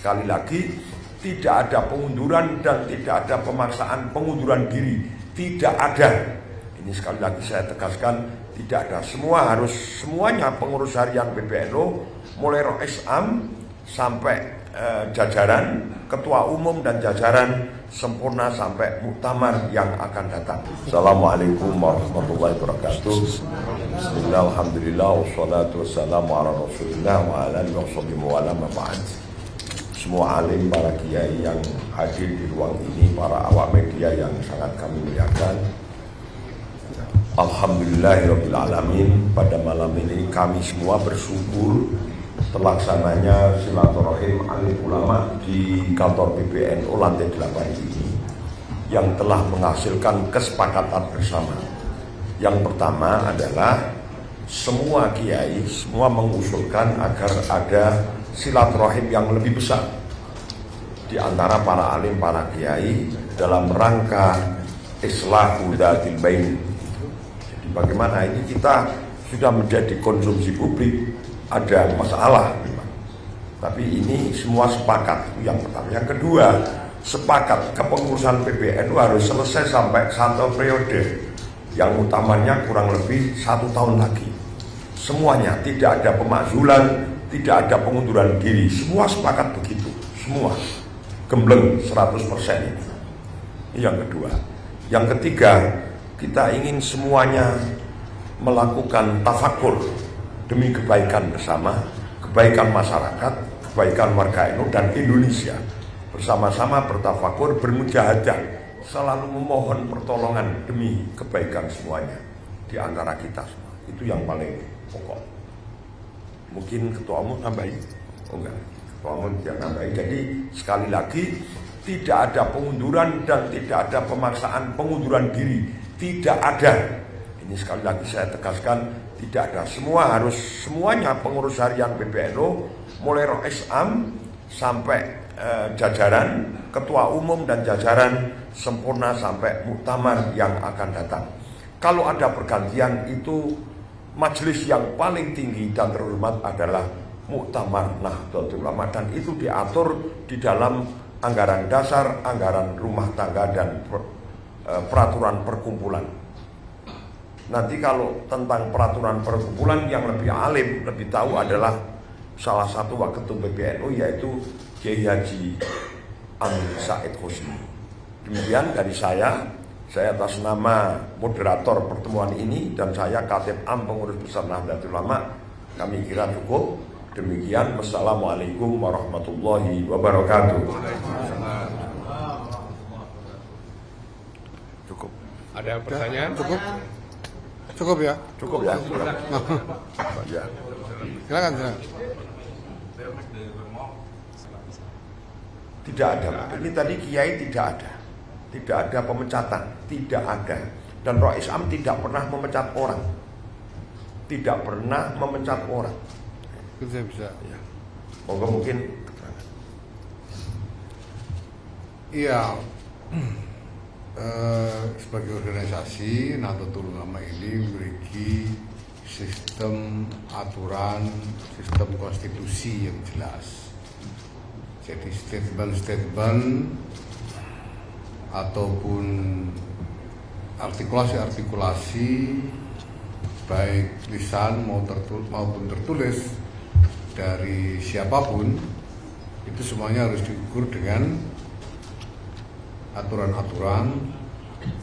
sekali lagi, tidak ada pengunduran dan tidak ada pemaksaan pengunduran diri. Tidak ada. Ini sekali lagi saya tegaskan, tidak ada. Semuanya pengurus harian PBNU, mulai Rois Am sampai jajaran ketua umum dan jajaran sempurna sampai muktamar yang akan datang. Assalamualaikum warahmatullahi wabarakatuh. Bismillah, alhamdulillah, wassalatu wassalamu ala rasulillah wa ala alihi wa ba'd. Semua alim, para kiai yang hadir di ruang ini, para awak media yang sangat kami muliakan, alhamdulillahirabbil alamin. Pada malam ini kami semua bersyukur terlaksananya silaturahim alim ulama di kantor PBNU lantai 8 ini yang telah menghasilkan kesepakatan bersama. Yang pertama adalah semua kiai semua mengusulkan agar ada silaturahim yang lebih besar di antara para alim, para kiai dalam rangka islahu dzatil bain. Jadi bagaimana ini kita sudah menjadi konsumsi publik, ada masalah memang. Tapi ini semua sepakat, yang pertama. Yang kedua, sepakat kepengurusan PBNU harus selesai sampai 1 periode, yang utamanya kurang lebih 1 tahun lagi. Semuanya, tidak ada pemakzulan, tidak ada pengunduran diri, semua sepakat begitu, semua gembleng 100% ini. Yang kedua. Yang ketiga, kita ingin semuanya melakukan tafakur demi kebaikan bersama, kebaikan masyarakat, kebaikan warga NU dan Indonesia. Bersama-sama bertafakur, bermujahadah, selalu memohon pertolongan demi kebaikan semuanya di antara kita semua. Itu yang paling pokok. Mungkin Ketua Umum nambahin? Oh enggak, Ketua Umum tidak nambahin. Jadi sekali lagi, tidak ada pengunduran dan tidak ada pemaksaan pengunduran diri. Tidak ada. Ini sekali lagi saya tegaskan, tidak ada. Semuanya pengurus harian PBNU, mulai Rois Am sampai jajaran ketua umum dan jajaran sempurna sampai muktamar yang akan datang. Kalau ada pergantian, itu majelis yang paling tinggi dan terhormat adalah Muktamar Nahdlatul Ulama, dan itu diatur di dalam anggaran dasar, anggaran rumah tangga dan peraturan perkumpulan. Nanti kalau tentang peraturan perkumpulan yang lebih alim, lebih tahu adalah salah satu waketum PBNU, yaitu Kiai Haji Amin Said Husni. Demikian dari saya atas nama moderator pertemuan ini dan saya Khatib Am Pengurus Besar Nahdlatul Ulama, kami kira cukup. Demikian, wassalamualaikum warahmatullahi wabarakatuh. Cukup. Ada pertanyaan? Cukup ya? Cukup ya? Ya. Silakan. Tidak ada. Ini tadi kiai tidak ada. Tidak ada pemecatan, tidak ada. Dan Rois Am tidak pernah memecat orang. Tidak pernah memecat orang. Itu saya bisa. Ya. Mungkin. Iya. Sebagai organisasi, Nahdlatul Ulama ini memiliki sistem aturan, sistem konstitusi yang jelas. Jadi statement-statement ataupun artikulasi-artikulasi baik lisan maupun tertulis dari siapapun itu semuanya harus diukur dengan aturan-aturan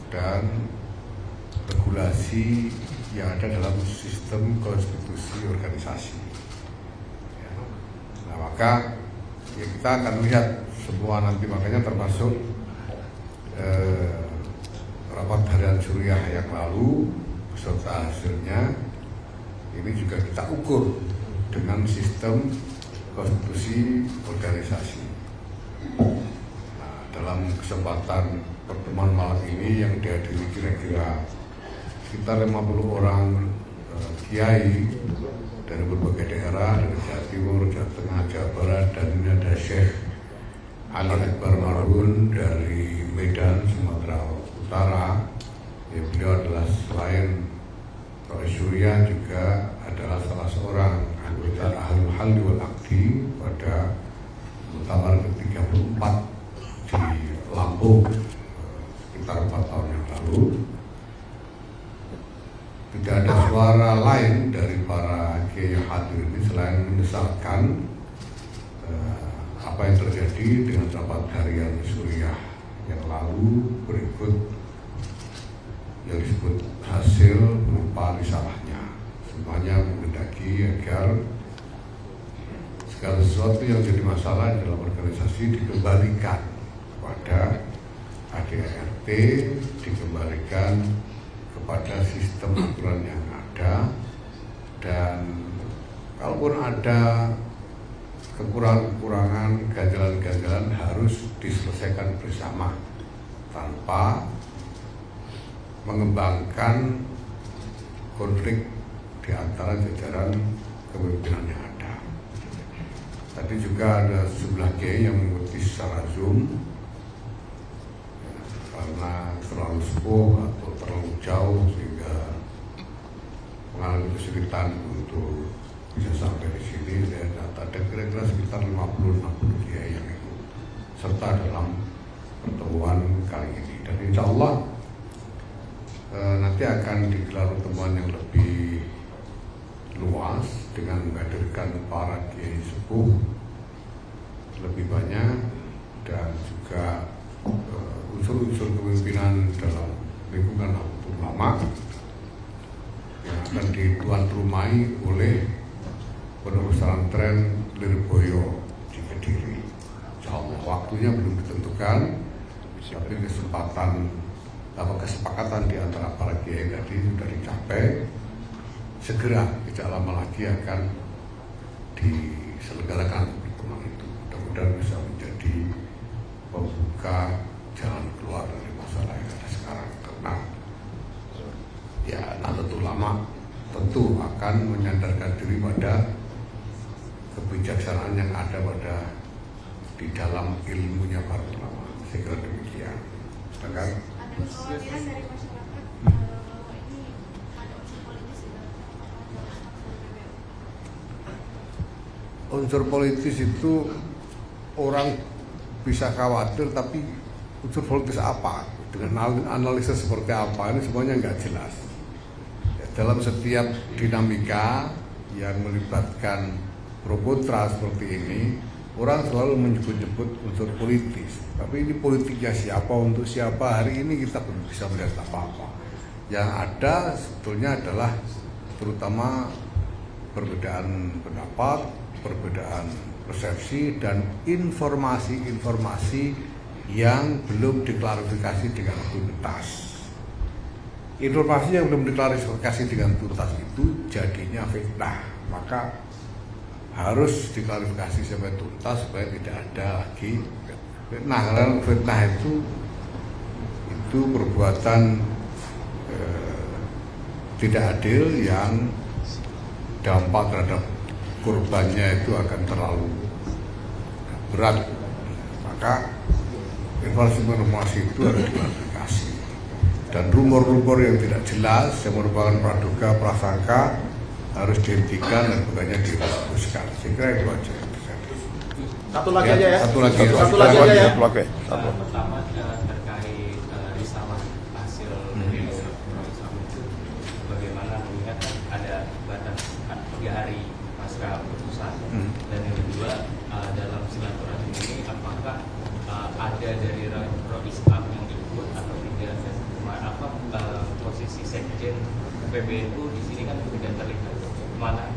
dan regulasi yang ada dalam sistem konstitusi organisasi. Nah, maka ya kita akan lihat semua nanti, makanya termasuk rapat harian Suriah yang lalu beserta hasilnya ini juga kita ukur dengan sistem konstitusi organisasi. Dalam kesempatan pertemuan malam ini yang dihadiri kira-kira sekitar 50 orang kiai dari berbagai daerah, dari Jawa Timur, Jawa Tengah, Jawa Barat, dan ini ada Syekh Ali Akbar Marun dari Medan, Sumatera Utara. Ya, beliau adalah selain Rois Surya juga adalah salah seorang anggota Ahlul Halli wal Aqdi pada Muktamar ke-34 di Lampung sekitar 4 tahun yang lalu. Tidak ada suara lain dari para kiai yang hadir ini selain menyesalkan apa yang terjadi dengan rapat harian Suriah yang lalu berikut yang disebut hasil berupa risalahnya. Semuanya menghendaki agar segala sesuatu yang jadi masalah dalam organisasi dikembalikan kepada ADART, dikembalikan kepada sistem aturan yang ada, dan kalaupun ada kekurangan-kekurangan, ganjalan-ganjalan harus diselesaikan bersama tanpa mengembangkan konflik di antara jajaran kepemimpinan yang ada. Tadi juga ada sejumlah kiai yang mengikuti secara Zoom karena terlalu sepuh atau terlalu jauh sehingga mengalami kesulitan untuk bisa sampai di sini. Dan ada kira-kira sekitar 50-60 kiai yang ikut serta dalam pertemuan kali ini. Dan insya Allah nanti akan digelar pertemuan yang lebih luas dengan menghadirkan para kiai sepuh lebih banyak dan juga unsur-unsur kepemimpinan dalam lingkungan Nahdlatul Ulama yang akan dituan rumahi oleh Pondok Pesantren Lirboyo di Kediri. Insyaallah waktunya belum ditentukan, tapi kesepakatan di antara para kiai tadi sudah dicapai. Segera tidak lama lagi akan diselenggarakan pertemuan itu. Mudah-mudahan bisa menjadi pembuka jalan keluar dari masalah yang ada sekarang, karena ya Nahdlatul Ulama tentu akan menyandarkan diri pada kebijaksanaan yang ada di dalam ilmunya para ulama. Saya kira demikian. Sedangkan ada kekhawatiran dari masyarakat ini ada unsur politis di dalam unsur politis itu orang bisa khawatir, tapi unsur politis apa? Dengan analisis seperti apa ini semuanya nggak jelas. Ya, dalam setiap dinamika yang melibatkan pro kontra seperti ini, orang selalu menyebut-nyebut unsur politis. Tapi ini politiknya siapa, untuk siapa, hari ini kita belum bisa melihat apa-apa. Yang ada sebetulnya adalah terutama perbedaan pendapat, perbedaan persepsi, dan informasi-informasi yang belum diklarifikasi dengan tuntas. Informasi yang belum diklarifikasi dengan tuntas itu jadinya fitnah, maka harus diklarifikasi sampai tuntas supaya tidak ada lagi fitnah. Karena fitnah itu perbuatan tidak adil yang dampak terhadap korbannya itu akan terlalu berat. Maka informasi itu harus diklarifikasi, dan rumor-rumor yang tidak jelas yang merupakan praduga prasangka harus dihentikan dan bukannya dihapuskan. Saya kira itu aja. Satu lagi aja ya. Satu lagi aja ya. Pertama terkait risalah hasil dari Islam itu, bagaimana melihat ada batas 3 hari pasca putusan, dan yang kedua dalam silaturahmi ini apakah ada dari Roh Islam yang ikut atau tidak, posisi sekjen PBNU di sini kan tidak terlihat mana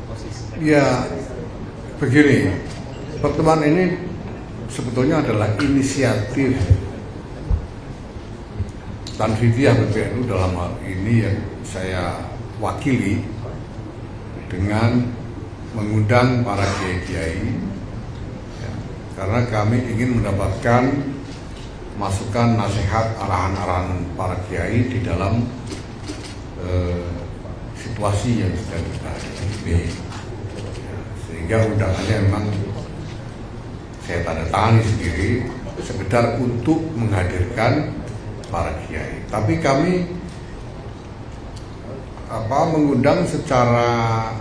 posisi sekjen. Ya, begini, pertemuan ini sebetulnya adalah inisiatif Tanfidiyah PBNU dalam hal ini yang saya wakili, dengan mengundang para kiai-kiai ya, karena kami ingin mendapatkan masukan, nasihat, arahan-arahan para kiai di dalam situasi yang sedang kita hadapi. Ya, sehingga undangannya memang saya tanda tangani sendiri sekedar untuk menghadirkan para kiai. Tapi kami mengundang secara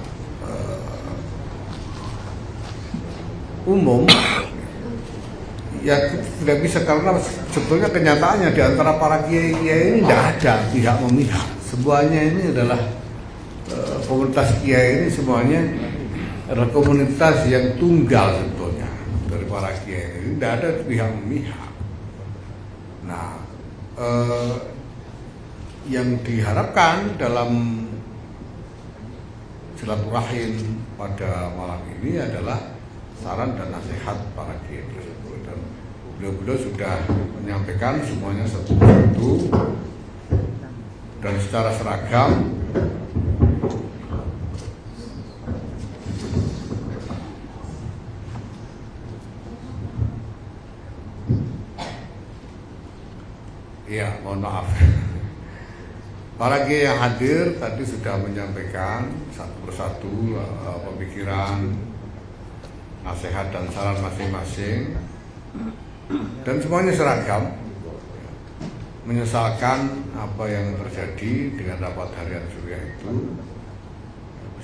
umum ya tidak bisa, karena sebetulnya kenyataannya di antara para kiai-kiai ini tidak ada pihak memihak. Semuanya ini adalah komunitas kiai ini semuanya adalah komunitas yang tunggal sebetulnya dari para kiai ini, tidak ada pihak memihak. Nah, yang diharapkan dalam silaturahim pada malam ini adalah saran dan nasihat para kiai tersebut, dan beliau sudah menyampaikan semuanya satu-satu dan secara seragam. Iya, mohon maaf. Para kiai yang hadir tadi sudah menyampaikan satu persatu pemikiran, nasihat dan saran masing-masing, dan semuanya seragam, menyesalkan apa yang terjadi dengan rapat harian Surya itu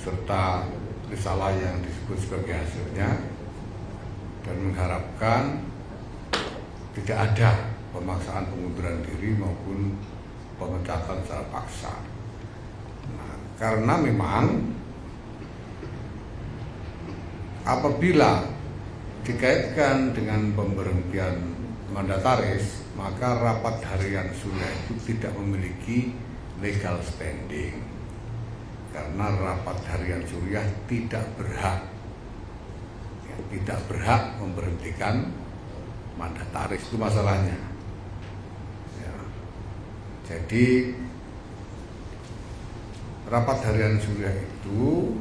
serta risalah yang disebut sebagai hasilnya, dan mengharapkan tidak ada pemaksaan pengunduran diri maupun pemecatan secara paksa. Nah, karena memang apabila dikaitkan dengan pemberhentian mandataris, maka rapat harian Surya itu tidak memiliki legal standing, karena rapat harian Surya tidak berhak memberhentikan mandataris, itu masalahnya. Jadi rapat harian Surya itu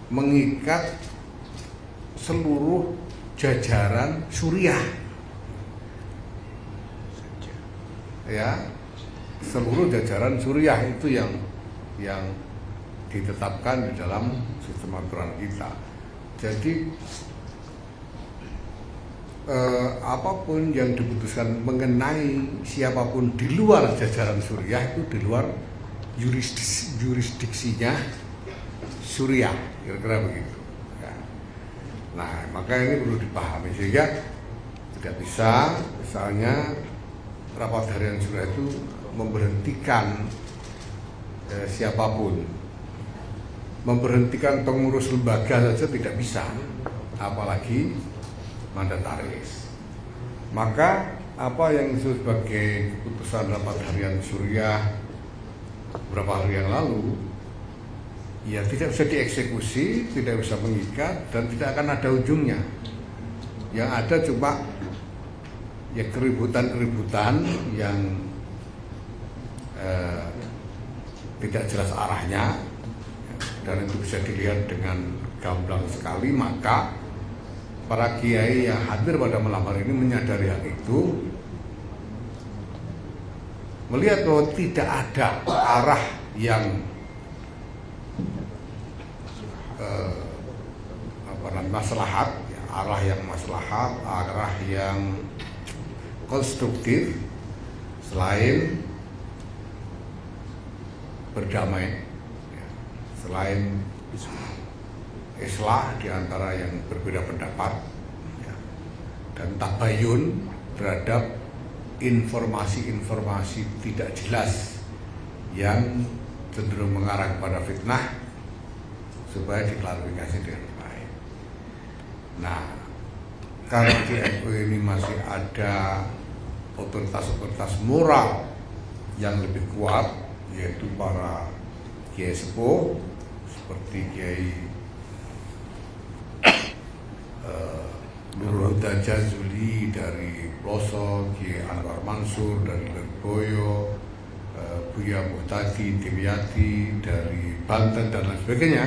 mengikat seluruh jajaran Surya, ya, seluruh jajaran Surya itu yang ditetapkan di dalam sistem aturan kita. Jadi apapun yang diputuskan mengenai siapapun di luar jajaran Surya itu di luar jurisdiksinya Surya, kira-kira begitu. Nah, maka ini perlu dipahami sehingga tidak bisa misalnya rapat harian Surya itu memberhentikan siapapun, memberhentikan pengurus lembaga saja tidak bisa, apalagi mandataris. Maka apa yang disebut sebagai keputusan rapat harian Surya beberapa hari yang lalu, ya tidak bisa dieksekusi, tidak bisa mengikat, dan tidak akan ada ujungnya. Yang ada cuma ya keributan-keributan yang tidak jelas arahnya, dan itu bisa dilihat dengan gamblang sekali. Maka para kiai yang hadir pada malam hari ini menyadari hal itu, melihat bahwa tidak ada arah yang maslahat, ya, arah yang maslahat, arah yang konstruktif selain berdamai, ya, selain islah di antara yang berbeda pendapat, ya, dan tabayun terhadap informasi-informasi tidak jelas yang cenderung mengarah kepada fitnah, supaya diklarifikasi dengan baik. Nah, karena di NU ini masih ada otoritas-otoritas moral yang lebih kuat, yaitu para kiai sepuh seperti Kiai Nurul Huda Jazuli dari Ploso, Kiai Anwar Mansur dari Lirboyo, Buya Muhtadi Dimyati dari Banten dan lain sebagainya.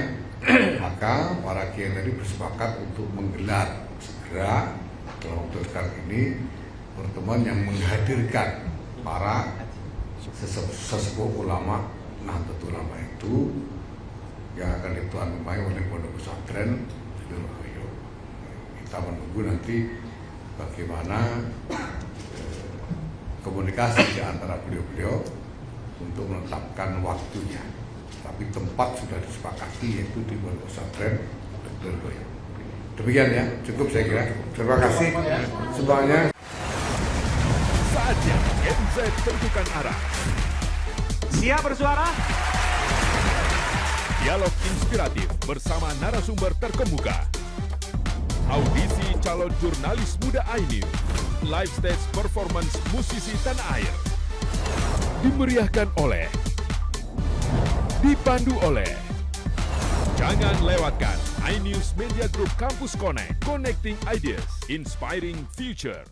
Maka para kiai tadi bersepakat untuk menggelar segera dalam waktu dekat ini pertemuan yang menghadirkan para sesepuh ulama Nahdlatul Ulama itu yang akan dituanai oleh Pondok Pesantren Lirboyo. Kita menunggu nanti bagaimana komunikasi di antara beliau-beliau untuk menetapkan waktunya. Tapi tempat sudah disepakati, yaitu di Pondok Pesantren Lirboyo. Demikian ya, cukup saya kira. Terima kasih semuanya. Saatnya Gen Z tentukan arah. Siap bersuara? Dialog inspiratif bersama narasumber terkemuka. Audisi calon jurnalis muda iNews. Live stage performance musisi tanah air. Dimeriahkan oleh, dipandu oleh. Jangan lewatkan iNews Media Group Campus Connect. Connecting Ideas, Inspiring Future.